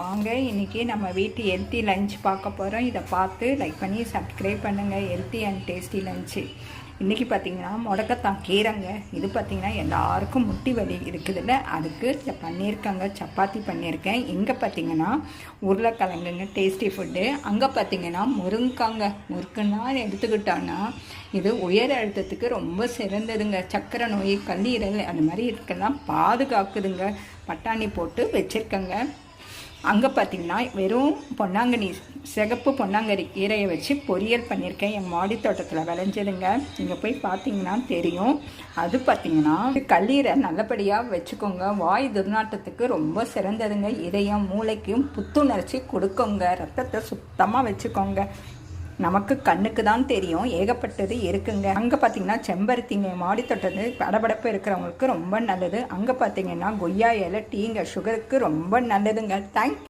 வாங்க இன்றைக்கி நம்ம வீட்டு ஹெல்த்தி லஞ்ச் பார்க்க போகிறோம். இதை பார்த்து லைக் பண்ணி சப்ஸ்கிரைப் பண்ணுங்கள். Healthy and tasty lunch. இன்றைக்கி பார்த்திங்கன்னா முடக்கத்தான் கீரைங்க. இது பார்த்திங்கன்னா எல்லாருக்கும் முட்டி வலி இருக்குதுல்ல, அதுக்கு பண்ணியிருக்கேங்க. சப்பாத்தி பண்ணியிருக்கேன். இங்கே பார்த்திங்கன்னா உருளைக்கிழங்குங்க, டேஸ்டி ஃபுட்டு. அங்கே பார்த்திங்கன்னா முறுக்குன்னா எடுத்துக்கிட்டோன்னா இது உயர் அழுத்தத்துக்கு ரொம்ப சிறந்ததுங்க. சர்க்கரை நோய், கல்லீரல் அந்த மாதிரி இருக்கலாம் பாதுகாக்குதுங்க. பட்டாணி போட்டு வச்சுருக்கேங்க. அங்கே பார்த்திங்கன்னா வெறும் பொன்னாங்கண்ணி, சிகப்பு பொன்னாங்கண்ணி கீரையை வச்சு பொரியல் பண்ணியிருக்கேன். என் மாடி தோட்டத்தில் விளைஞ்சதுங்க. இங்கே போய் பார்த்திங்கன்னா தெரியும். அது பார்த்திங்கன்னா கல்லீரல் நல்லபடியாக வச்சுக்கோங்க. வாய் துர்நாற்றத்துக்கு ரொம்ப சிறந்ததுங்க. இதயம் மூளைக்கும் புத்துணர்ச்சி கொடுக்குங்க. ரத்தத்தை சுத்தமாக வச்சுக்கோங்க. நமக்கு கண்ணுக்கு தான் தெரியும், ஏகப்பட்டது இருக்குங்க. அங்கே பார்த்தீங்கன்னா செம்பருத்திங்க, மாடி தொட்டது படபடப்பு இருக்கிறவங்களுக்கு ரொம்ப நல்லது. அங்கே பார்த்தீங்கன்னா கொய்யா இலை டீங்க, சுகருக்கு ரொம்ப நல்லதுங்க. தேங்க்ஸ்.